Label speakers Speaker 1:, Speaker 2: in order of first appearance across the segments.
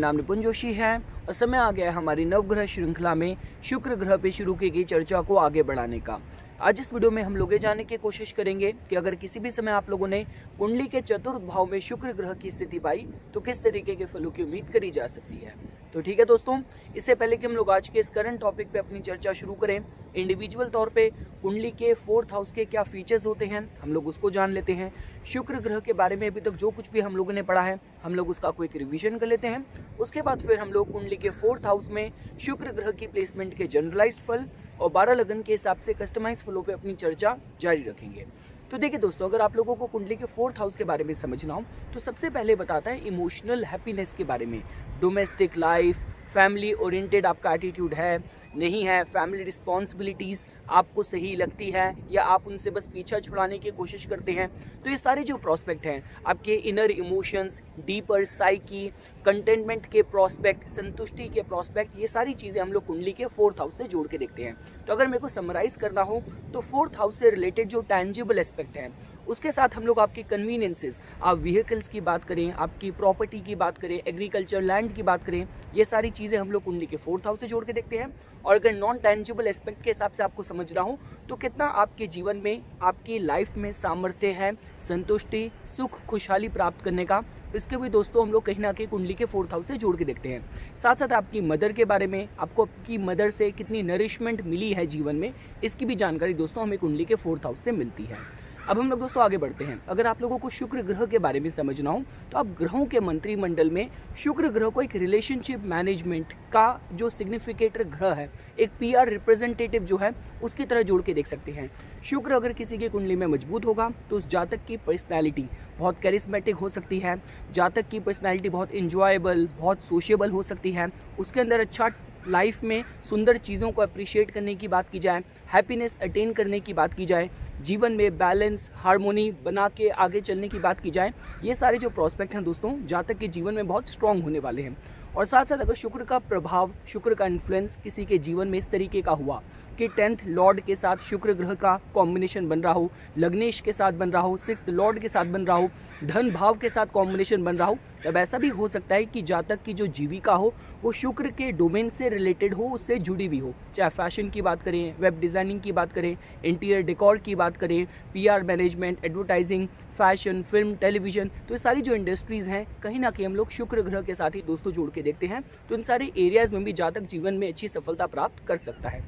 Speaker 1: नाम निपुण जोशी है और समय आ गया है हमारी नवग्रह श्रृंखला में शुक्र ग्रह पे शुरू की गई चर्चा को आगे बढ़ाने का। आज इस वीडियो में हम लोग ये जानने की कोशिश करेंगे कि अगर किसी भी समय आप लोगों ने कुंडली के चतुर्थ भाव में शुक्र ग्रह की स्थिति पाई तो किस तरीके के फलों की उम्मीद करी जा सकती है। तो ठीक है दोस्तों, इससे पहले कि हम लोग आज के इस करंट टॉपिक पे अपनी चर्चा शुरू करें, इंडिविजुअल तौर पे कुंडली के 4th हाउस के क्या फीचर्स होते हैं हम लोग उसको जान लेते हैं। शुक्र ग्रह के बारे में अभी तक जो कुछ भी हम लोगों ने पढ़ा है हम लोग उसका क्विक रिवीजन कर लेते हैं। उसके बाद फिर हम लोग कुंडली के 4th हाउस में शुक्र ग्रह की प्लेसमेंट के जनरलाइज्ड फल और 12 लगन के हिसाब से कस्टमाइज फलों पे अपनी चर्चा जारी रखेंगे। तो देखिए दोस्तों, अगर आप लोगों को कुंडली के 4th हाउस के बारे में समझना हो तो सबसे पहले बताता है इमोशनल हैप्पीनेस के बारे में। डोमेस्टिक लाइफ, फैमिली ओरिएंटेड आपका एटीट्यूड है नहीं है, फैमिली रिस्पॉन्सिबिलिटीज़ आपको सही लगती है या आप उनसे बस पीछा छुड़ाने की कोशिश करते हैं, तो ये सारे जो प्रोस्पेक्ट हैं आपके inner emotions, deeper psyche, containment के प्रोस्पेक्ट, संतुष्टि के प्रोस्पेक्ट, ये सारी चीज़ें हम लोग कुंडली के 4th हाउस से जोड़ के देखते हैं। तो अगर मेरे को समराइज़ करना हो तो 4th हाउस से रिलेटेड जो टैंजिबल एस्पेक्ट हैं उसके साथ हम लोग आपकी कन्वीनियंसेस, आप व्हीकल्स की बात करें, आपकी प्रॉपर्टी की बात करें, एग्रीकल्चर लैंड की बात करें, ये सारी चीज़ें हम लोग कुंडली के 4th हाउस से जोड़ के देखते हैं। और अगर नॉन टैंजिबल एस्पेक्ट के हिसाब से आपको समझना हो तो कितना आपके जीवन में, आपकी लाइफ में सामर्थ्य है, संतुष्टि, सुख, खुशहाली प्राप्त करने का, इसके भी दोस्तों हम लोग कहीं ना कहीं कुंडली के 4th हाउस से जोड़ के देखते हैं। साथ साथ आपकी मदर के बारे में, आपको आपकी मदर से कितनी नरिशमेंट मिली है जीवन में, इसकी भी जानकारी दोस्तों हमें कुंडली के 4th हाउस से मिलती है। अब हम लोग दोस्तों आगे बढ़ते हैं। अगर आप लोगों को शुक्र ग्रह के बारे में समझना हो तो आप ग्रहों के मंत्रिमंडल में शुक्र ग्रह को एक रिलेशनशिप मैनेजमेंट का जो सिग्निफिकेटर ग्रह है, एक पीआर रिप्रेजेंटेटिव जो है उसकी तरह जोड़ के देख सकते हैं। शुक्र अगर किसी की कुंडली में मजबूत होगा तो उस जातक की पर्सनैलिटी बहुत कैरिस्मेटिक हो सकती है, जातक की पर्सनैलिटी बहुत इंजॉयबल, बहुत सोशेबल हो सकती है, उसके अंदर अच्छा लाइफ में सुंदर चीज़ों को अप्रिशिएट करने की बात की जाए, हैप्पीनेस अटेन करने की बात की जाए, जीवन में बैलेंस हार्मोनी बना के आगे चलने की बात की जाए, ये सारे जो प्रोस्पेक्ट हैं दोस्तों जातक के जीवन में बहुत स्ट्रांग होने वाले हैं। और साथ साथ अगर शुक्र का प्रभाव, शुक्र का इन्फ्लुएंस किसी के जीवन में इस तरीके का हुआ कि 10th लॉर्ड के साथ शुक्र ग्रह का कॉम्बिनेशन बन रहा हो, लग्नेश के साथ बन रहा हो, 6th लॉर्ड के साथ बन रहा हो, धन भाव के साथ कॉम्बिनेशन बन रहा हो, तब ऐसा भी हो सकता है कि जातक की जो जीविका हो वो शुक्र के डोमेन से रिलेटेड हो, उससे जुड़ी हुई हो। चाहे फैशन की बात करें, वेब डिज़ाइनिंग की बात करें, इंटीरियर डेकोर की बात करें, PR management, advertising, fashion, film, television, तो ये सारी जो इंडस्ट्रीज़ हैं कहीं ना कहीं हम लोग शुक्र ग्रह के साथ ही दोस्तों जोड़ के देखते हैं। तो इन सारे एरियाज़ में भी जातक जीवन में अच्छी सफलता प्राप्त कर सकता है।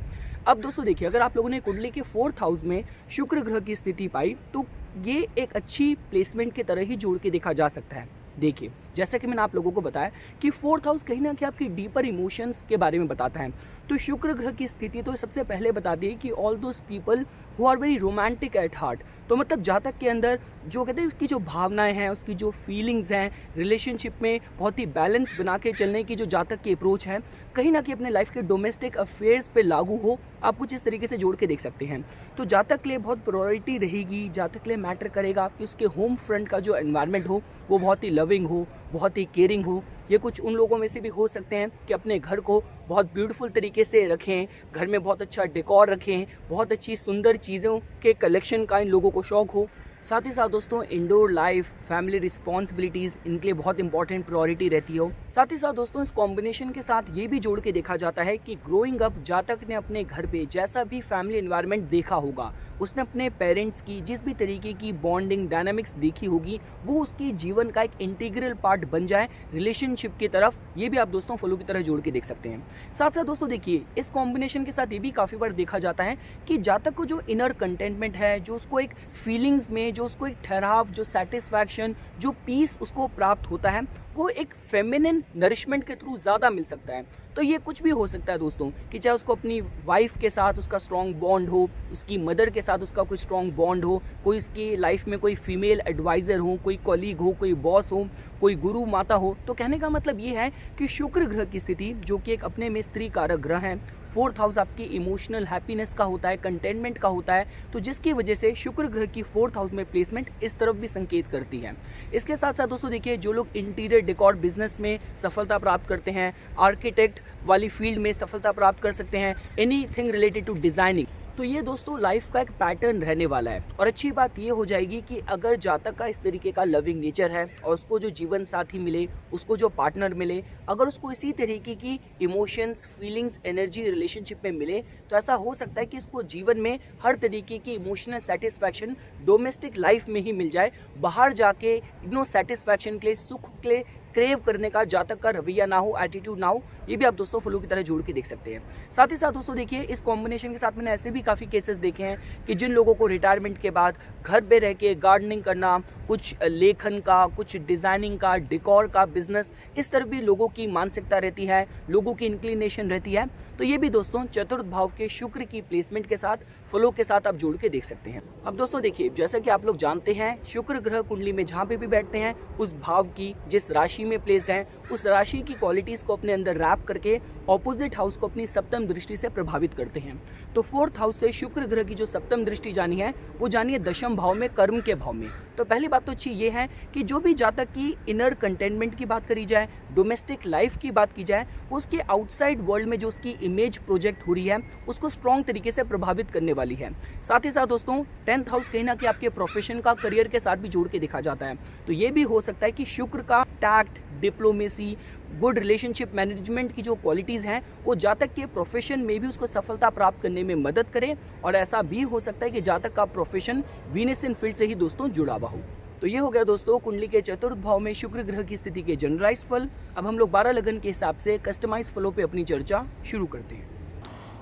Speaker 1: अब दोस्तों देखिए, अगर आप लोगों ने कुंडली के 4th हाउस में शुक्र ग्रह की स्थिति पाई तो ये एक अच्छी प्लेसमेंट की तरह ही जोड़ के देखा जा सकता है। देखिए, जैसा कि मैंने आप लोगों को बताया कि 4th हाउस कहीं ना कहीं आपकी डीपर इमोशंस के बारे में बताता है। तो शुक्र ग्रह की स्थिति तो सबसे पहले बता दी कि all those people who are very romantic at heart, तो मतलब जातक के अंदर जो कहते हैं उसकी जो भावनाएं हैं, उसकी जो फीलिंग्स हैं, रिलेशनशिप में बहुत ही बैलेंस बना के चलने की जो जातक की अप्रोच है कहीं ना कहीं अपने लाइफ के डोमेस्टिक अफेयर्स पे लागू हो, आप कुछ इस तरीके से जोड़ के देख सकते हैं। तो जातक के लिए बहुत प्रायोरिटी रहेगी, जातक के लिए मैटर करेगा कि उसके होम फ्रंट का जो एनवायरनमेंट हो वो बहुत ही लविंग हो, बहुत ही केयरिंग हो। ये कुछ उन लोगों में से भी हो सकते हैं कि अपने घर को बहुत ब्यूटीफुल तरीके से रखें, घर में बहुत अच्छा डेकोर रखें, बहुत अच्छी सुंदर चीज़ों के कलेक्शन का इन लोगों को शौक हो। साथ ही साथ दोस्तों इंडोर लाइफ, फैमिली रिस्पॉन्सिबिलिटीज़ इनके लिए बहुत इंपॉर्टेंट प्रायोरिटी रहती हो। साथ ही साथ दोस्तों इस कॉम्बिनेशन के साथ ये भी जोड़ के देखा जाता है कि ग्रोइंग अप जातक ने अपने घर पे जैसा भी फैमिली एनवायरनमेंट देखा होगा, उसने अपने पेरेंट्स की जिस भी तरीके की बॉन्डिंग डायनामिक्स देखी होगी वो उसके जीवन का एक इंटीग्रल पार्ट बन जाए रिलेशनशिप की तरफ। ये भी आप दोस्तों फॉलो की तरह जोड़ के देख सकते हैं। साथ साथ दोस्तों देखिए, इस कॉम्बिनेशन के साथ ये भी काफ़ी बार देखा जाता है कि जातक को जो इनर कंटेंटमेंट है, जो उसको एक फीलिंग्स में जो उसको एक ठहराव, जो सेटिस्फैक्शन, जो पीस उसको प्राप्त होता है वो एक फेमिनिन नरिशमेंट के थ्रू ज़्यादा मिल सकता है। तो ये कुछ भी हो सकता है दोस्तों कि चाहे उसको अपनी वाइफ के साथ उसका स्ट्रॉन्ग बॉन्ड हो, उसकी मदर के साथ उसका कोई स्ट्रॉन्ग बॉन्ड हो, कोई उसकी लाइफ में कोई फीमेल एडवाइज़र हो, कोई कॉलीग हो, कोई बॉस हो, कोई गुरु माता हो। तो कहने का मतलब ये है कि शुक्र ग्रह की स्थिति जो कि एक अपने में स्त्री कारक ग्रह है, 4th हाउस आपकी इमोशनल हैप्पीनेस का होता है, कंटेनमेंट का होता है, तो जिसकी वजह से शुक्र ग्रह की 4th हाउस में प्लेसमेंट इस तरफ भी संकेत करती है। इसके साथ साथ दोस्तों देखिए, जो लोग इंटीरियर डेकोर बिजनेस में सफलता प्राप्त करते हैं, आर्किटेक्ट वाली फील्ड में सफलता प्राप्त कर सकते हैं, एनीथिंग रिलेटेड टू डिजाइनिंग, तो ये दोस्तों लाइफ का एक पैटर्न रहने वाला है। और अच्छी बात ये हो जाएगी कि अगर जातक का इस तरीके का लविंग नेचर है और उसको जो जीवन साथी मिले, उसको जो पार्टनर मिले, अगर उसको इसी तरीके की इमोशंस, फीलिंग्स, एनर्जी रिलेशनशिप में मिले, तो ऐसा हो सकता है कि उसको जीवन में हर तरीके की इमोशनल सेटिस्फैक्शन डोमेस्टिक लाइफ में ही मिल जाए। बाहर जाके सेटिस्फैक्शन के लिए, सुख के लिए क्रेव करने का जातक का रवैया ना हो, एटीट्यूड ना हो। ये भी आप दोस्तों फ्लो की तरह जोड़ के देख सकते हैं। साथ ही साथ दोस्तों देखिए, इस कॉम्बिनेशन के साथ मैंने ऐसे भी काफ़ी केसेस देखे हैं कि जिन लोगों को रिटायरमेंट के बाद घर पे रह के गार्डनिंग करना, कुछ लेखन का, कुछ डिज़ाइनिंग का, डेकोर का बिजनेस, इस तरह भी लोगों की मानसिकता रहती है, लोगों की इंक्लिनेशन रहती है। तो ये भी दोस्तों चतुर्थ भाव के शुक्र की प्लेसमेंट के साथ, फ्लो के साथ आप जोड़ के देख सकते हैं। अब दोस्तों देखिए, जैसा कि आप लोग जानते हैं, शुक्र ग्रह कुंडली में जहाँ पे भी बैठते हैं, उस भाव की जिस राशि में प्लेस्ड हैं, उस राशि की क्वालिटीज को अपने अंदर रैप करके ऑपोजिट हाउस को अपनी सप्तम दृष्टि से प्रभावित करते हैं। तो फोर्थ हाउस से शुक्र ग्रह की जो सप्तम दृष्टि जानी है, वो जानिए दशम भाव में, कर्म के भाव में। तो पहली बात तो अच्छी ये है कि जो भी जातक की इनर कंटेनमेंट की बात करी जाए, डोमेस्टिक लाइफ की बात की जाए, उसके आउटसाइड वर्ल्ड में जो उसकी इमेज प्रोजेक्ट हो रही है, उसको स्ट्रॉन्ग तरीके से प्रभावित करने वाली है। साथ ही साथ दोस्तों 10th हाउस कहीं ना कहीं आपके प्रोफेशन का, करियर के साथ भी जोड़ के देखा जाता है। तो ये भी हो सकता है कि शुक्र का tact, diplomacy, good relationship management की जो क्वालिटीज़ हैं, वो जातक के प्रोफेशन में भी उसको सफलता प्राप्त करने में मदद करें। और ऐसा भी हो सकता है कि जातक का प्रोफेशन वीनस इन फील्ड से ही दोस्तों जुड़ा हुआ हो। तो ये हो गया दोस्तों कुंडली के चतुर्थ भाव में शुक्र ग्रह की स्थिति के जनरलाइज फल। अब हम लोग 12 लगन के हिसाब से कस्टमाइज फलों पे अपनी चर्चा शुरू करते हैं।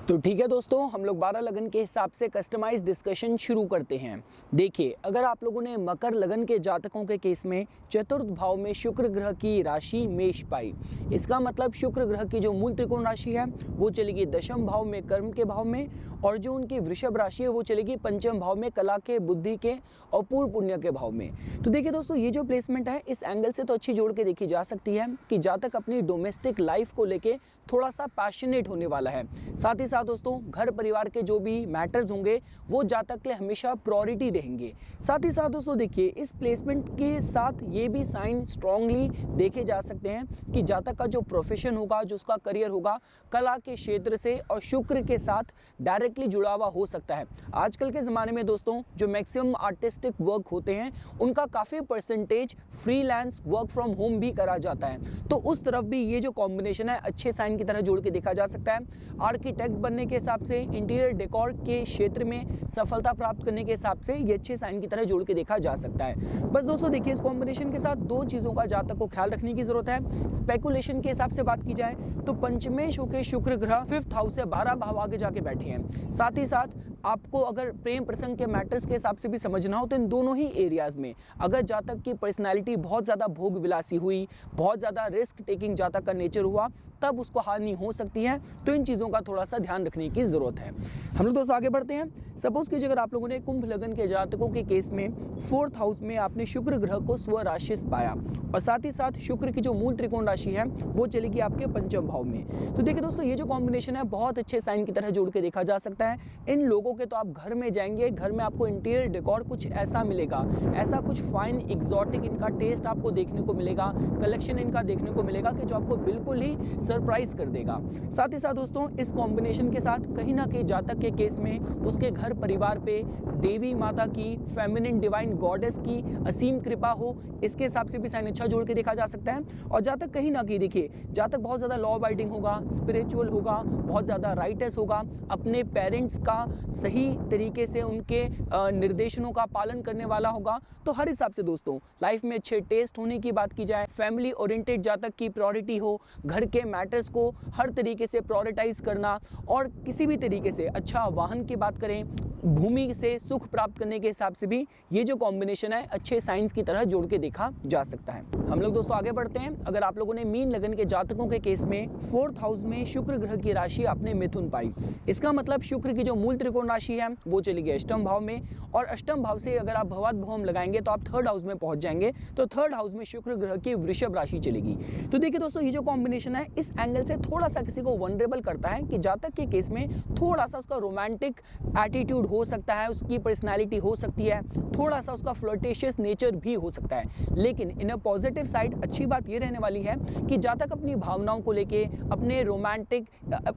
Speaker 1: तो ठीक है दोस्तों, हम लोग 12 लगन के हिसाब से कस्टमाइज डिस्कशन शुरू करते हैं। देखिए, अगर आप लोगों ने मकर लगन के जातकों के केस में चतुर्थ भाव में शुक्र ग्रह की राशि मेष पाई, इसका मतलब शुक्र ग्रह की जो मूल त्रिकोण राशि है वो चलेगी दशम भाव में, कर्म के भाव में, और जो उनकी वृषभ राशि है वो चलेगी पंचम भाव में, कला के, बुद्धि के और पूर्व पुण्य के भाव में। तो देखिए दोस्तों, ये जो प्लेसमेंट है, इस एंगल से तो अच्छी जोड़ के देखी जा सकती है कि जातक अपनी डोमेस्टिक लाइफ को लेके थोड़ा सा पैशनेट होने वाला है। साथ ही साथ दोस्तों घर परिवार के जो भी मैटर्स होंगे वो जातक के लिए हमेशा प्रायोरिटी रहेंगे। साथ ही साथ दोस्तों देखिए, इस प्लेसमेंट के साथ ये भी साइन स्ट्रांगली देखे जा सकते हैं कि जातक का जो प्रोफेशन होगा, जो उसका करियर होगा, कला के क्षेत्र से और शुक्र के साथ डायरेक्टली जुड़ा हुआ हो सकता है। आजकल के ज़माने में दोस्तों जो मैक्सिमम आर्टिस्टिक वर्क होते हैं, उनका काफ़ी percentage freelance work from home भी करा जाता है। तो उस तरफ भी ये जो कॉम्बिनेशन है अच्छे साइन की तरह जोड़ के देखा जा सकता है। आर्किटेक्ट बनने के हिसाब से, इंटीरियर डेकोर के क्षेत्र में सफलता प्राप्त करने के हिसाब से ये अच्छे साइन की तरह जोड़ के देखा जा सकता है। बस दोस्तों देखिए, इस कॉम्बिनेशन के साथ दो चीज़ों का जातक को ख्याल रखने की जरूरत है। स्पेकुलेशन के हिसाब से बात की जाए तो पंचमेश होकर शुक्र ग्रह 5th हाउस से 12 भाव आगे जाके बैठे हैं। साथ ही साथ आपको अगर प्रेम प्रसंग के मैटर्स के हिसाब से भी समझना हो तो इन दोनों ही एरियाज में अगर जातक की पर्सनालिटी बहुत ज़्यादा भोग विलासी हुई, बहुत ज़्यादा रिस्क टेकिंग जातक का नेचर हुआ, तब उसको हानि हो सकती है। तो इन चीज़ों का थोड़ा सा ध्यान रखने की ज़रूरत है। हम लोग दोस्तों आगे बढ़ते हैं। सपोज कीजिए अगर आप लोगों ने कुंभ लगन के जातकों के केस में 4th हाउस में आपने शुक्र ग्रह को स्वराशिस्थ पाया और साथ ही साथ शुक्र की जो मूल त्रिकोण राशि है वो चलेगी आपके पंचम भाव में। तो देखिए दोस्तों, ये जो कॉम्बिनेशन है बहुत अच्छे साइन की तरह जोड़ के देखा जा सकता है। इन लोगों के तो आप घर में जाएंगे, घर में आपको इंटीरियर डेकोर कुछ ऐसा मिलेगा, ऐसा कुछ फाइन एक्सोटिक इनका टेस्ट आपको देखने को मिलेगा, कलेक्शन इनका देखने को मिलेगा कि जो आपको बिल्कुल ही सरप्राइज कर देगा। साथ ही साथ दोस्तों इस कॉम्बिनेशन के साथ कहीं ना कहीं जातक के केस में उसके घर परिवार पे देवी माता की, फेमिनिन डिवाइन गॉडेस की असीम कृपा हो, इसके हिसाब से भी साइन अच्छा जोड़ के देखा जा सकता है। और जातक कहीं ना कहीं देखिए, जातक बहुत ज़्यादा लॉ अबाइडिंग होगा, स्पिरिचुअल होगा, बहुत ज़्यादा राइटस होगा, अपने पेरेंट्स का सही तरीके से उनके निर्देशनों का पालन करने वाला होगा। तो हर हिसाब से दोस्तों लाइफ में अच्छे टेस्ट होने की बात की जाए, फैमिली ओरिएंटेड जातक की प्रायोरिटी हो, घर के मैटर्स को हर तरीके से प्रायोरिटाइज करना, और किसी भी तरीके से अच्छा वाहन की बात करें, भूमि से सुख प्राप्त करने के हिसाब से भी ये जो कॉम्बिनेशन है अच्छे साइंस की तरह जोड़ के देखा जा सकता है। हम लोग दोस्तों आगे बढ़ते हैं। अगर आप लोगों ने मीन लगन के जातकों के केस में 4th हाउस में शुक्र ग्रह की राशि आपने मिथुन पाई, इसका मतलब शुक्र की जो मूल त्रिकोण राशि है वो चलेगी अष्टम भाव में, और अष्टम भाव से अगर आप भवत भवम लगाएंगे तो आप 3rd हाउस में पहुंच जाएंगे। तो 3rd हाउस में शुक्र ग्रह की वृषभ राशि चलेगी। तो देखिए दोस्तों, ये जो कॉम्बिनेशन है इस एंगल से थोड़ा सा किसी को वनरेबल करता है कि जातक के केस में थोड़ा सा उसका रोमांटिक एटीट्यूड हो सकता है, उसकी पर्सनैलिटी हो सकती है, थोड़ा सा उसका फ्लर्टेशियस नेचर भी हो सकता है। लेकिन इन अ पॉजिटिव साइड अच्छी बात ये रहने वाली है कि जातक अपनी भावनाओं को लेके, अपने रोमांटिक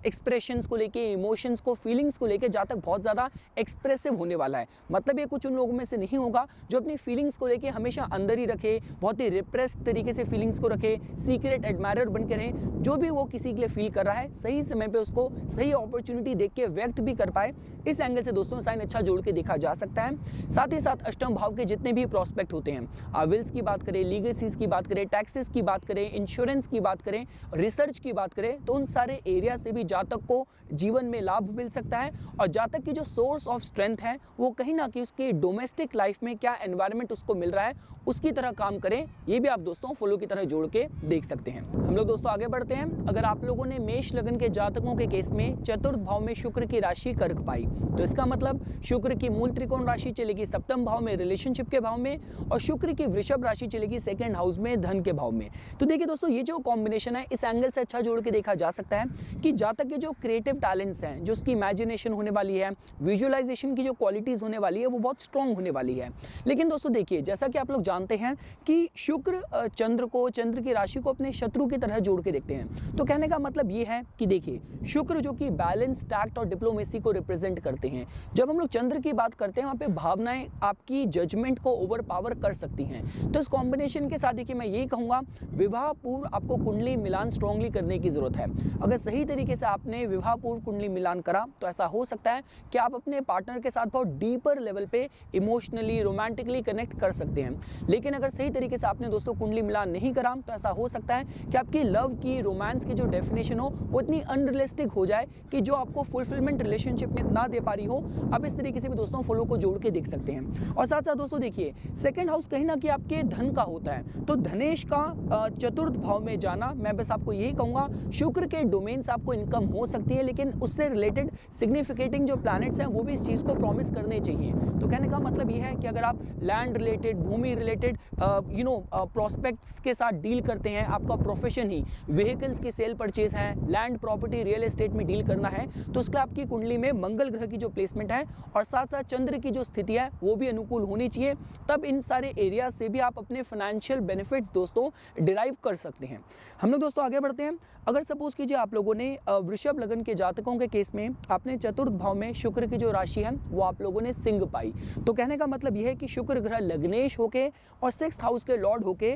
Speaker 1: एक्सप्रेशंस को लेके, इमोशंस को, फीलिंग्स को लेके जातक बहुत ज़्यादा एक्सप्रेसिव होने वाला है। मतलब ये कुछ उन लोगों में से नहीं होगा जो अपनी फीलिंग्स को लेके हमेशा अंदर ही रखे, बहुत ही रिप्रेस्ड तरीके से फीलिंग्स को रखे, सीक्रेट एडमायरर बन के रहे। जो भी वो किसी के लिए फील कर रहा है सही समय पे उसको सही अपॉर्चुनिटी देख के व्यक्त भी कर पाए, इस एंगल से दोस्तों साइन अच्छा जोड़ के देखा जा सकता है। साथ ही साथ अष्टम भाव के जितने भी प्रोस्पेक्ट होते हैं, विल्स की बात करें, लीगेसीज की बात करें, टैक्सेस की बात करें, इंश्योरेंस की बात करें, रिसर्च की बात करें, तो उन सारे एरिया से भी जातक को जीवन में लाभ मिल सकता है। और जातक की जो सोर्स ऑफ स्ट्रेंथ है वो कहीं ना कहीं उसकी डोमेस्टिक लाइफ में क्या एनवायरनमेंट उसको मिल रहा है उसकी तरह काम करें, ये भी आप दोस्तों फॉलो की तरह जोड़ के देख सकते हैं। हम लोग दोस्तों आगे बढ़ते हैं। अगर आप लोगों ने मेष लगन के जातकों के केस में चतुर्थ भाव में शुक्र की राशि कर्क पाई, तो इसका मतलब शुक्र की मूल त्रिकोण राशि चलेगी सप्तम भाव में, रिलेशनशिप के भाव में, और शुक्र की वृषभ राशि चलेगी सेकंड हाउस में, धन के भाव में। तो देखिए दोस्तों ये जो कॉम्बिनेशन है इस एंगल से अच्छा जोड़ के देखा जा सकता है कि जातक के जो क्रिएटिव टैलेंट्स हैं, जो उसकी इमेजिनेशन होने वाली है, विजुअलाइजेशन की जो क्वालिटीज होने वाली है वो बहुत स्ट्रांग होने वाली है। लेकिन दोस्तों देखिए जैसा कि आप लोग जानते हैं कि शुक्र चंद्र की राशि को अपने शत्रु की तरह जोड़ के देखते हैं। तो कहने का मतलब ये है कि देखिए शुक्र जो कि बैलेंस, टैक्ट और डिप्लोमेसी को रिप्रेजेंट करते हैं। जब हम लोग चंद्र की बात करते हैं वहाँ पे भावनाएं आपकी जजमेंट को ओवर पावर कर सकती हैं। तो इस कॉम्बिनेशन के साथ देखिए मैं यही कहूँगा विवाह पूर्व आपको कुंडली मिलान स्ट्रांगली करने की जरूरत है। अगर सही तरीके से आपने विवाह पूर्व कुंडली मिलान करा तो ऐसा हो सकता है कि आप अपने पार्टनर के साथ बहुत डीपर लेवल पे इमोशनली, रोमांटिकली कनेक्ट कर सकते हैं। लेकिन अगर सही तरीके से आपने दोस्तों कुंडली मिलान नहीं करा तो ऐसा हो सकता है कि आपकी लव की, रोमांस की जो डेफिनेशन हो वो इतनी अनरियलिस्टिक हो जाए कि जो आपको फुलफिलमेंट रिलेशनशिप में ना दे पा रही हो। आप इस तरीके से भी दोस्तों फॉलो को जोड़ के देख सकते हैं। और साथ साथ दोस्तों देखिए सेकंड हाउस कहीं ना कहीं आपके धन का होता है, तो धनेश का चतुर्थ भाव में जाना, मैं बस आपको यही कहूंगा शुक्र के डोमेन से आपको इनकम हो सकती है, लेकिन उससे रिलेटेड सिग्निफिकेटिंग जो प्लैनेट्स हैं वो भी इस चीज को प्रॉमिस करने चाहिए। तो कहने का मतलब ये है कि अगर आप लैंड रिलेटेड, भूमि रिलेटेड प्रोस्पेक्ट्स के साथ डील करते हैं, आपका प्रोफेशन ही व्हीकल्स की सेल परचेज है, लैंड प्रॉपर्टी रियल एस्टेट में डील करना है, तो उसके आपकी कुंडली में मंगल ग्रह की जो प्लेसमेंट है और साथ साथ चंद्र की जो स्थिति है वो भी अनुकूल होनी चाहिए। तब इन सारे एरिया से भी आप अपने फाइनेंशियल बेनिफिट्स दोस्तों डिराइव कर सकते हैं। हम लोग दोस्तों आगे बढ़ते हैं। अगर सपोज कीजिए आप लोगों ने वृषभ लगन के जातकों के केस में आपने चतुर्थ भाव में शुक्र की जो राशि है वो आप लोगों ने सिंह पाई, तो कहने का मतलब यह है कि शुक्र ग्रह लग्नेश होके और 6th हाउस के लॉर्ड होके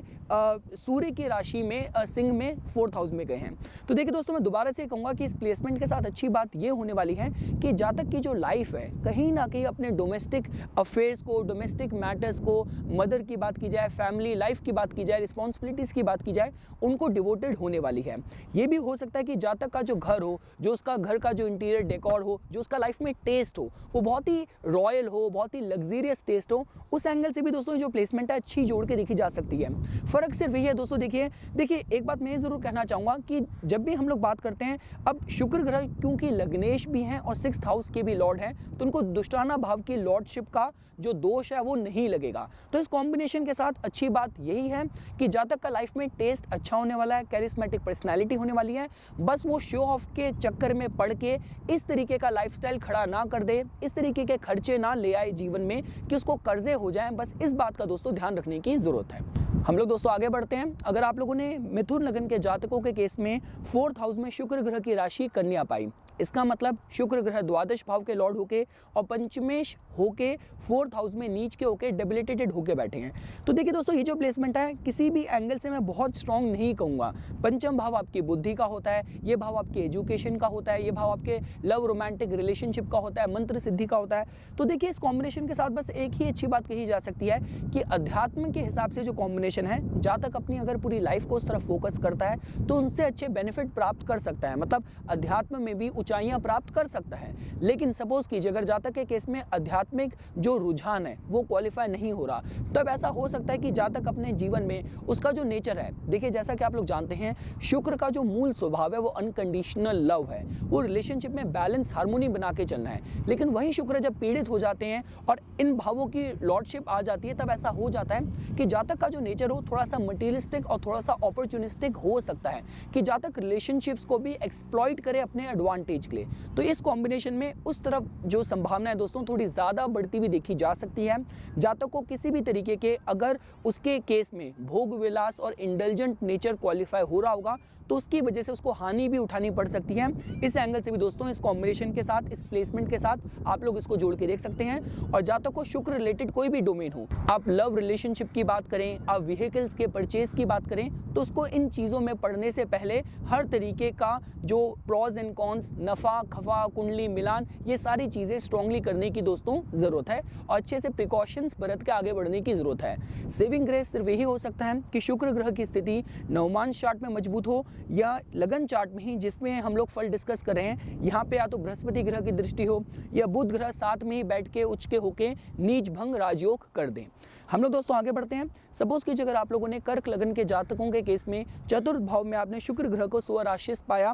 Speaker 1: सूर्य की राशि में सिंह में 4th हाउस में गए हैं। तो देखिए दोस्तों मैं दोबारा से कहूंगा कि इस प्लेसमेंट के साथ अच्छी बात यह होने वाली है कि जातक की जो लाइफ है कहीं ना कहीं अपने डोमेस्टिक अफेयर्स को, डोमेस्टिक मैटर्स को, मदर की बात की जाए, फैमिली लाइफ की बात की जाए, रिस्पॉन्सिबिलिटीज की बात की जाए, उनको डिवोटेड होने वाली है। ये भी हो सकता है कि जातक का जो घर हो, जो उसका घर का जो इंटीरियर डेकोर हो, जो उसका लाइफ में टेस्ट हो वो बहुत ही रॉयल हो, बहुत ही लग्जरियस टेस्ट हो। उस एंगल से भी दोस्तों जो प्लेसमेंट है अच्छी जोड़ के देखी जा सकती है। फर्क सिर्फ यही है दोस्तों, देखिए एक बात मैं जरूर कहना चाहूंगा कि जब भी हम लोग बात करते हैं, अब शुक्र ग्रह क्योंकि लग्नेश भी हैं और 6th हाउस के भी लॉर्ड हैं, तो उनको दुष्टाना भाव की लॉर्डशिप का जो दोष है वो नहीं लगेगा। तो इस कॉम्बिनेशन के साथ अच्छी बात यही है कि जातक का लाइफ में टेस्ट अच्छा होने वाला है, कैरिस्मेटिक पर्सनैलिटी होने वाली है। बस वो शो ऑफ के चक्कर में पड़ के इस तरीके का लाइफस्टाइल खड़ा ना कर दे, इस तरीके के खर्चे ना ले आए जीवन में कि उसको कर्जे हो जाएं। बस इस बात का दोस्तों ध्यान रखने की जरूरत है। हम लोग दोस्तों आगे बढ़ते हैं। अगर आप लोगों ने मिथुन लगन के जातकों के केस में 4th हाउस में शुक्र ग्रह की राशि कन्या पाई, इसका मतलब शुक्र ग्रह द्वादश भाव के लॉर्ड होके और पंचमेश होके 4th हाउस में नीच के होके डेबिलिटेटेड होके बैठे हैं। तो देखिए दोस्तों ये जो प्लेसमेंट है किसी भी एंगल से मैं बहुत स्ट्रांग नहीं कहूँगा। पंचम भाव आपकी बुद्धि का होता है, ये भाव आपके एजुकेशन का होता है, ये भाव आपके लव रोमांटिक रिलेशनशिप का होता है, मंत्र सिद्धि का होता है। तो देखिए इस कॉम्बिनेशन के साथ बस एक ही अच्छी बात कही जा सकती है कि अध्यात्म के हिसाब से जो कॉम्बिनेशन है, जातक अपनी अगर पूरी लाइफ को उस तरफ फोकस करता है तो उनसे अच्छे बेनिफिट प्राप्त कर सकता है, मतलब अध्यात्म में भी ऊंचाइयां प्राप्त कर सकता है। लेकिन सपोज कीजिए अगर जातक के केस में आध्यात्मिक जो रुझान है वो क्वालिफाई नहीं हो रहा, तब ऐसा हो सकता है कि जातक अपने जीवन में उसका जो नेचर है, देखिए जैसा कि आप लोग जानते हैं शुक्र का जो मूल स्वभाव है वो अनकंडीशनल लव है, वो रिलेशनशिप में बैलेंस हार्मोनी बना के चलना है। लेकिन वही शुक्र जब पीड़ित हो जाते हैं और इन भावों की लॉर्डशिप आ जाती है, तब ऐसा हो जाता है कि जातक का जो नेचर हो थोड़ा सा मटेरियलिस्टिक और थोड़ा सा अपॉर्चुनिस्टिक हो सकता है, कि जातक रिलेशनशिप्स को भी एक्सप्लॉइट करे अपने एडवांटेज स्टेज के लिए। तो इस कॉम्बिनेशन में उस तरफ जो संभावना है दोस्तों थोड़ी ज़्यादा बढ़ती हुई देखी जा सकती है। जातक को किसी भी तरीके के अगर उसके केस में भोग विलास और इंडल्जेंट नेचर क्वालिफाई हो रहा होगा तो उसकी वजह से उसको हानि भी उठानी पड़ सकती है। इस एंगल से भी दोस्तों इस कॉम्बिनेशन के साथ, इस प्लेसमेंट के साथ आप लोग इसको जोड़ के देख सकते हैं। और जातक को शुक्र रिलेटेड कोई भी डोमेन हो, आप लव रिलेशनशिप की बात करें, आप व्हीकल्स के परचेज की बात करें, तो उसको इन चीज़ों में पढ़ने से पहले हर तरीके का जो प्रॉज एंड कॉन्स, नफ़ा खफा, कुंडली मिलान, ये सारी चीज़ें स्ट्रांगली करने की दोस्तों ज़रूरत है और अच्छे से प्रिकॉशंस बरत के आगे बढ़ने की ज़रूरत है। सेविंग ग्रेस सिर्फ यही हो सकता है कि शुक्र ग्रह की स्थिति नवमांश चार्ट में मजबूत हो या लगन चार्ट में ही, जिसमें हम लोग फल डिस्कस कर रहे हैं। यहाँ पे या तो बृहस्पति ग्रह की दृष्टि हो या बुध ग्रह साथ में ही बैठ के उच्च के होके नीच भंग राजयोग कर दें। हम लोग दोस्तों आगे बढ़ते हैं। सपोज कीजिए अगर आप लोगों ने कर्क लगन के जातकों के केस में चतुर्थ भाव में आपने शुक्र ग्रह को स्वराशि पाया,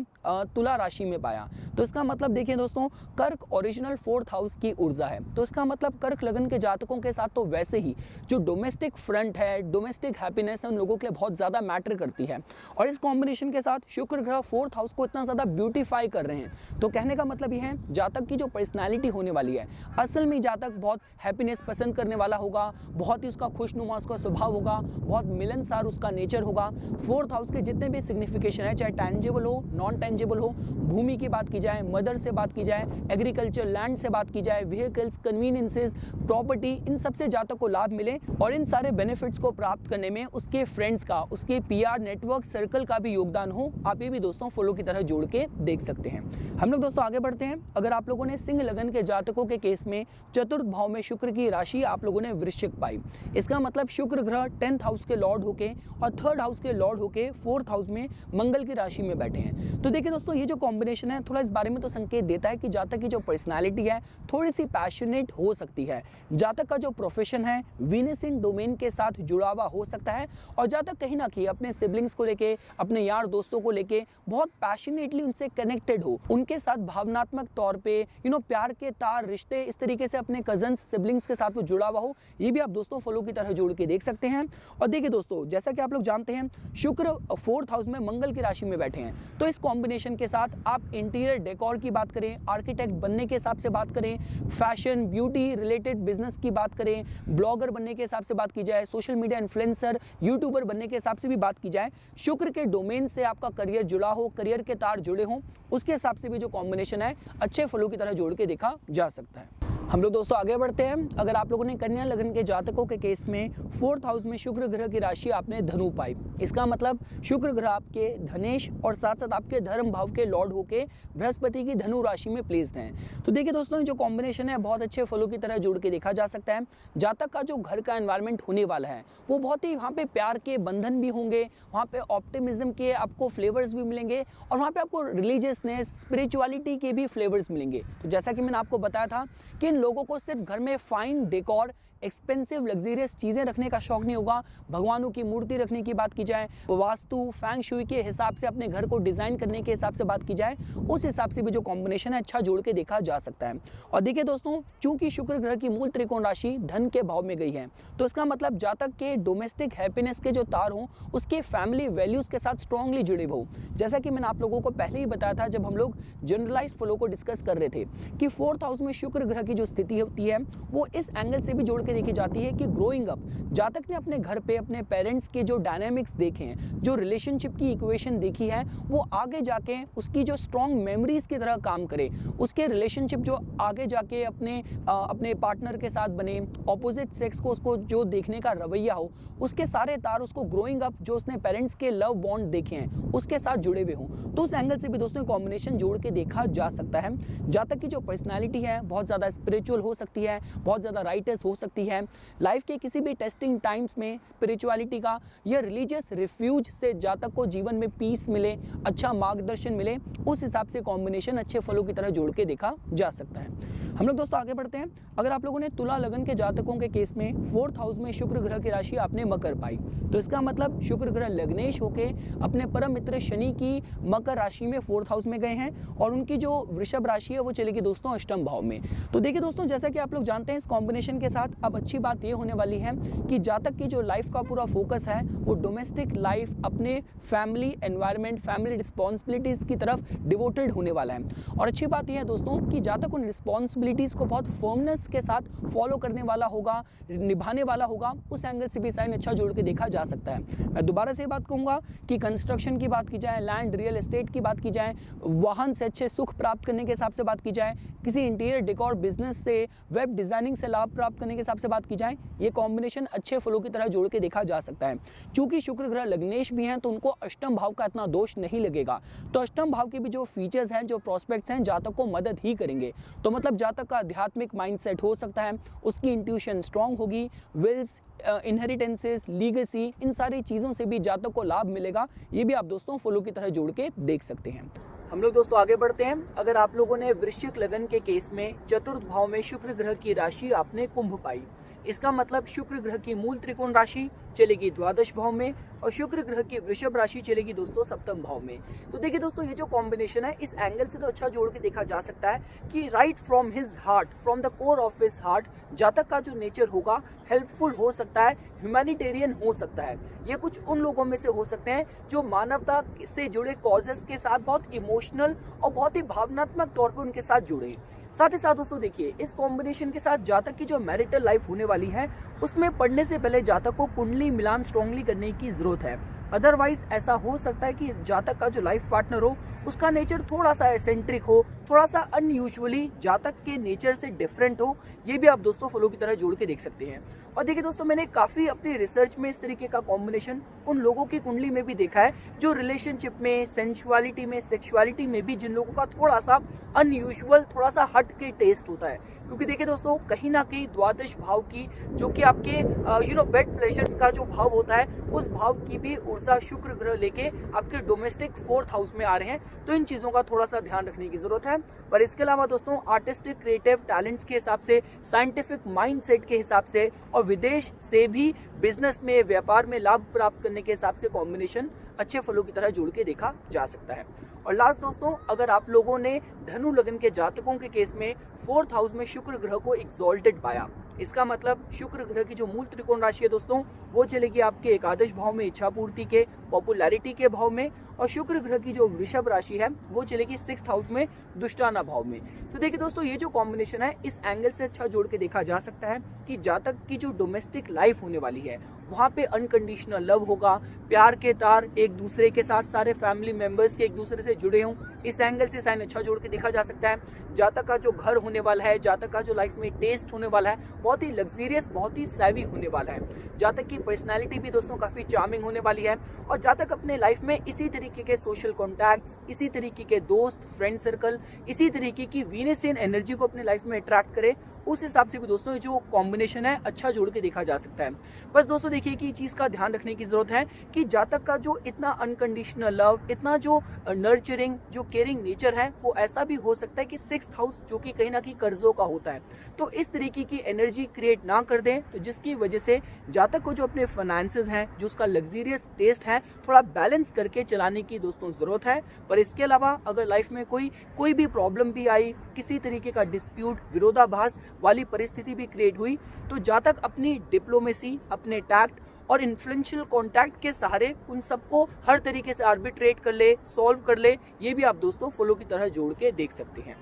Speaker 1: तुला राशि में पाया, तो इसका मतलब देखिए दोस्तों कर्क ओरिजिनल 4th हाउस की ऊर्जा है। तो इसका मतलब कर्क लगन के जातकों के साथ तो वैसे ही जो डोमेस्टिक फ्रंट है, डोमेस्टिक हैप्पीनेस है, उन लोगों के लिए बहुत ज़्यादा मैटर करती है। और इस कॉम्बिनेशन के साथ शुक्र ग्रह 4th हाउस को इतना ज़्यादा ब्यूटीफाई कर रहे हैं। तो कहने का मतलब ये है जातक की जो पर्सनैलिटी होने वाली है, असल में जातक बहुत हैप्पीनेस पसंद करने वाला होगा, बहुत ही उसका खुशनुमा उसका स्वभाव होगा, बहुत मिलनसार उसका नेचर होगा। 4th हाउस के जितने भी सिग्निफिकेशन है, चाहे टेंजिबल हो, नॉन टेंजिबल हो, भूमि की बात की जाए, मदर से बात की जाए, एग्रीकल्चर लैंड से बात की जाए, व्हीकल्स, कन्वीनियंसेस, प्रॉपर्टी, इन सबसे जातक को लाभ मिले और इन सारे बेनिफिट्स को प्राप्त करने में उसके फ्रेंड्स का, उसके पीआर नेटवर्क सर्कल का भी योगदान हो। आप ये भी दोस्तों फॉलो की तरह जोड़ के देख सकते हैं। हम लोग दोस्तों आगे बढ़ते हैं। अगर आप लोगों ने सिंह लगन के जातकों के केस में चतुर्थ भाव में शुक्र की राशि आप लोगों ने वृश्चिक पाई, इसका मतलब शुक्र ग्रह 10th हाउस के लॉर्ड होके और 3rd हाउस के लॉर्ड होके 4th हाउस में मंगल की राशि में बैठे हैं। तो देखिए दोस्तों ये जो कॉम्बिनेशन है थोड़ा इस बारे में तो संकेत देता है कि जातक की जो पर्सनालिटी है थोड़ी सी पैशनेट हो सकती है। जातक का जो प्रोफेशन है वीनस इन डोमेन के साथ जुड़ा हुआ हो सकता है और जातक कहीं ना कहीं अपने सिबलिंग्स को लेके, अपने यार दोस्तों को लेके बहुत पैशनेटली उनसे कनेक्टेड हो, उनके साथ भावनात्मक तौर पे प्यार के तार, रिश्ते इस तरीके से अपने कजन्स, सिबलिंग्स के साथ वो जुड़ा हुआ हो। ये भी आप दोस्तों फॉलो की तरह जोड़ के देख सकते हैं। और देखिए दोस्तों जैसा कि आप लोग जानते हैं शुक्र 4th हाउस में मंगल की राशि में बैठे हैं, तो इस कॉम्बिनेशन के साथ आप इंटीरियर डेकोर की बात करें, आर्किटेक्ट बनने के हिसाब से बात करें, फैशन ब्यूटी रिलेटेड बिजनेस की बात करें, ब्लॉगर बनने के हिसाब से बात की जाए, सोशल मीडिया इन्फ्लुएंसर, यूट्यूबर बनने के हिसाब से भी बात की जाए, शुक्र के डोमेन से आपका करियर जुड़ा हो, करियर के तार जुड़े हों, उसके हिसाब से भी जो कॉम्बिनेशन है अच्छे फलों की तरह जोड़ के देखा जा सकता है। हम लोग दोस्तों आगे बढ़ते हैं। अगर आप लोगों ने कन्या लगन के जातकों के केस में 4th हाउस में शुक्र ग्रह की राशि आपने धनु पाई, इसका मतलब शुक्र ग्रह आपके धनेश और साथ साथ आपके धर्म भाव के लॉर्ड होके बृहस्पति की धनु राशि में प्लेस्ड हैं। तो देखिए दोस्तों जो कॉम्बिनेशन है बहुत अच्छे फलों की तरह जोड़ के देखा जा सकता है। जातक का जो घर का एनवायरनमेंट होने वाला है वो बहुत ही, वहाँ पे प्यार के बंधन भी होंगे, वहाँ पे ऑप्टिमिज्म के आपको फ्लेवर्स भी मिलेंगे और वहाँ पे आपको रिलीजियसनेस, स्पिरिचुअलिटी के भी फ्लेवर्स मिलेंगे। तो जैसा कि मैंने आपको बताया था कि इन लोगों को सिर्फ घर में फाइन डेकोर, एक्सपेंसिव लग्जरियस चीज़ें रखने का शौक नहीं होगा, भगवानों की मूर्ति रखने की बात की जाए, वास्तु फैंग शुई के हिसाब से अपने घर को डिज़ाइन करने के हिसाब से बात की जाए, उस हिसाब से भी जो कॉम्बिनेशन है अच्छा जोड़ के देखा जा सकता है। और देखिए दोस्तों चूंकि शुक्र ग्रह की मूल त्रिकोण राशि धन के भाव में गई है, तो इसका मतलब जातक के डोमेस्टिक हैप्पीनेस के जो तार हों उसके फैमिली वैल्यूज़ के साथ स्ट्रांगली जुड़े हो। जैसा कि मैंने आप लोगों को पहले ही बताया था जब हम लोग जनरलाइज्ड फ्लो को डिस्कस कर रहे थे कि 4th हाउस में शुक्र ग्रह की जो स्थिति होती है वो इस एंगल से भी जोड़ के देखी जाती है कि ग्रोइंग अप जातक ने अपने घर पे अपने पेरेंट्स के जो डायनामिक्स देखे हैं, जो रिलेशनशिप की इक्वेशन देखी है, वो आगे जाके उसकी जो स्ट्रॉन्ग मेमोरीज की तरह काम करे। उसके रिलेशनशिप जो आगे जाके अपने पार्टनर के साथ बने, ऑपोजिट सेक्स को उसको जो देखने का रवैया हो, उसके सारे तार उसको ग्रोइंग अप जो उसने पेरेंट्स के लव बॉन्ड देखे हैं उसके साथ जुड़े हुए हों। तो उस एंगल से भी दोस्तों कॉम्बिनेशन जोड़ के देखा जा सकता है। जातक की जो पर्सनैलिटी है बहुत ज़्यादा स्पिरिचुअल हो सकती है, बहुत ज़्यादा राइटर्स हो सकती है। लाइफ के किसी भी टेस्टिंग टाइम्स में स्पिरिचुअलिटी का या रिलीजियस रिफ्यूज से जातक को जीवन में पीस मिले, अच्छा मार्गदर्शन मिले, उस हिसाब से कॉम्बिनेशन अच्छे फलों की तरह जोड़ के देखा जा सकता है। हम लोग दोस्तों आगे बढ़ते हैं। अगर आप लोगों ने तुला लगन के जातकों के केस में 4th हाउस में शुक्र ग्रह की राशि आपने मकर पाई, तो इसका मतलब शुक्र ग्रह लग्नेश होके अपने परम मित्र शनि की मकर राशि में 4th हाउस में गए हैं और उनकी जो वृषभ राशि है वो चलेगी दोस्तों अष्टम भाव में। तो देखिए दोस्तों जैसा कि आप लोग जानते हैं इस कॉम्बिनेशन के साथ अब अब अच्छी बात ये होने वाली है कि जातक की जो लाइफ का पूरा फोकस है वो डोमेस्टिक लाइफ, अपने फैमिली एनवायरनमेंट, फैमिली रिस्पॉन्सिबिलिटीज़ की तरफ डिवोटेड होने वाला है। और अच्छी बात यह है दोस्तों कि जातक उन रिस्पॉन्सिबिलिटीज़ को बहुत फर्मनेस के साथ फॉलो करने वाला होगा, निभाने वाला होगा। उस एंगल से भी साइन अच्छा जोड़ के देखा जा सकता है। मैं दोबारा से बात कहूँगा कि कंस्ट्रक्शन की बात की जाए, लैंड रियल एस्टेट की बात की जाए, वाहन से अच्छे सुख प्राप्त करने के हिसाब से बात की जाए, किसी इंटीरियर डेकोर बिजनेस से, वेब डिजाइनिंग से लाभ प्राप्त करने के हिसाब से बात की जाए, ये कॉम्बिनेशन अच्छे फलों की तरह जोड़ के देखा जा सकता है। चूंकि शुक्र ग्रह लग्नेश भी हैं तो उनको अष्टम भाव का इतना दोष नहीं लगेगा, तो अष्टम भाव के भी जो फीचर्स हैं, जो प्रोस्पेक्ट्स हैं, जातक को मदद ही करेंगे। तो मतलब जातक का आध्यात्मिक माइंडसेट हो सकता है, उसकी इंट्यूशन स्ट्रांग होगी, विल्स, इनहेरिटेंसेस, लीगेसी, इन सारी चीज़ों से भी जातक को लाभ मिलेगा। ये भी आप दोस्तों फलों की तरह जोड़ के देख सकते हैं। हम लोग दोस्तों आगे बढ़ते हैं। अगर आप लोगों ने वृश्चिक लगन के केस में चतुर्थ भाव में शुक्र ग्रह की राशि आपने कुंभ पाई, इसका मतलब शुक्र ग्रह की मूल त्रिकोण राशि चलेगी द्वादश भाव में और शुक्र ग्रह की वृषभ राशि चलेगी दोस्तों सप्तम भाव में। तो देखिए दोस्तों, ये जो कॉम्बिनेशन है, इस एंगल से तो अच्छा जोड़ के देखा जा सकता है कि right from his heart, from the core of his heart, जातक का जो नेचर होगा हेल्पफुल हो सकता है, ह्यूमैनिटेरियन हो सकता है। ये कुछ उन लोगों में से हो सकते हैं जो मानवता से जुड़े कॉजेस के साथ बहुत इमोशनल और बहुत ही भावनात्मक तौर पर उनके साथ जुड़े। साथ ही साथ दोस्तों देखिए, इस कॉम्बिनेशन के साथ जातक की जो मैरिटल लाइफ होने वाली है उसमें पढ़ने से पहले जातक को कुंडली मिलान स्ट्रांगली करने की जरूरत है। अदरवाइज ऐसा हो सकता है कि जातक का जो लाइफ पार्टनर हो उसका नेचर थोड़ा सा एसेंट्रिक हो, थोड़ा सा अनयूजुअली जातक के नेचर से डिफरेंट हो। ये भी आप दोस्तों फलों की तरह जोड़ के देख सकते हैं। और देखिए दोस्तों, मैंने काफ़ी अपनी रिसर्च में इस तरीके का कॉम्बिनेशन उन लोगों की कुंडली में भी देखा है जो रिलेशनशिप में, सेंसुअलिटी में, सेक्सुअलिटी में भी जिन लोगों का थोड़ा सा अनयूजुअल, थोड़ा सा हट के टेस्ट होता है। क्योंकि देखिए दोस्तों, कहीं ना कहीं द्वादश भाव की, जो कि आपके बेड प्लेजर्स का जो भाव होता है, उस भाव की भी ऊर्जा शुक्र ग्रह लेके आपके डोमेस्टिक 4th हाउस में आ रहे हैं। तो इन चीज़ों का थोड़ा सा ध्यान रखने की जरूरत है। पर इसके अलावा दोस्तों, आर्टिस्टिक क्रिएटिव टैलेंट्स के हिसाब से, साइंटिफिक माइंडसेट के हिसाब से और विदेश से भी बिजनेस में, व्यापार में लाभ प्राप्त करने के हिसाब से कॉम्बिनेशन अच्छे फलों की तरह जोड़ के देखा जा सकता है। और लास्ट दोस्तों, अगर आप लोगों ने धनु लगन के जातकों के केस में 4th हाउस में शुक्र ग्रह को एक्सॉल्टेड पाया, इसका मतलब शुक्र ग्रह की जो मूल त्रिकोण राशि है दोस्तों, वो चलेगी आपके एकादश भाव में, इच्छा पूर्ति के, पॉपुलैरिटी के भाव में, और शुक्र ग्रह की जो वृषभ राशि है वो चलेगी 6th हाउस में, दुष्टाना भाव में। तो देखिए दोस्तों, ये जो कॉम्बिनेशन है, इस एंगल से अच्छा जोड़ के देखा जा सकता है कि जातक की जो डोमेस्टिक लाइफ होने वाली है वहाँ पे अनकंडीशनल लव होगा, प्यार के तार एक दूसरे के साथ, सारे फैमिली मेंबर्स के एक दूसरे से जुड़े हों। इस एंगल से साइन अच्छा जोड़ के देखा जा सकता है। जातक का जो घर होने वाला है, जातक का जो लाइफ में टेस्ट होने वाला है, बहुत ही लग्जरियस, बहुत ही सैवी होने वाला है। जातक की पर्सनैलिटी भी दोस्तों काफ़ी चार्मिंग होने वाली है। और जातक अपने लाइफ में इसी तरीके के सोशल कॉन्टैक्ट्स, इसी तरीके के दोस्त, फ्रेंड सर्कल, इसी तरीके की वीनसियन एनर्जी को अपने लाइफ में अट्रैक्ट करे, उस हिसाब से भी दोस्तों जो कॉम्बिनेशन है अच्छा जोड़ के देखा जा सकता है। बस दोस्तों देखिए कि चीज़ का ध्यान रखने की जरूरत है कि जातक का जो इतना अनकंडीशनल लव, इतना जो नर्चरिंग, जो केयरिंग नेचर है, वो ऐसा भी हो सकता है कि 6th हाउस जो कि कहीं ना कहीं कर्जों का होता है, तो इस तरीके की एनर्जी क्रिएट ना कर दें, तो जिसकी वजह से जातक को जो अपने फाइनेंसेस हैं, जो उसका लग्जरियस टेस्ट है, थोड़ा बैलेंस करके चलाने की दोस्तों ज़रूरत है। पर इसके अलावा अगर लाइफ में कोई भी प्रॉब्लम भी आई, किसी तरीके का डिस्प्यूट, विरोधाभास वाली परिस्थिति भी क्रिएट हुई, तो जातक अपनी डिप्लोमेसी, अपने टैक्ट और इन्फ्लुएंशियल कॉन्टैक्ट के सहारे उन सबको हर तरीके से आर्बिट्रेट कर ले, सॉल्व कर ले। ये भी आप दोस्तों फॉलो की तरह जोड़ के देख सकते हैं।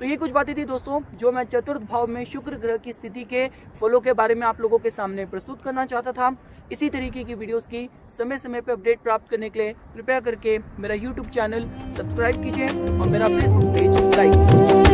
Speaker 1: तो ये कुछ बातें थी दोस्तों जो मैं चतुर्थ भाव में शुक्र ग्रह की स्थिति के फलों के बारे में आप लोगों के सामने प्रस्तुत करना चाहता था। इसी तरीके की वीडियोस की समय समय पर अपडेट प्राप्त करने के लिए कृपया करके मेरा YouTube चैनल सब्सक्राइब कीजिए और मेरा Facebook पेज लाइक कीजिए।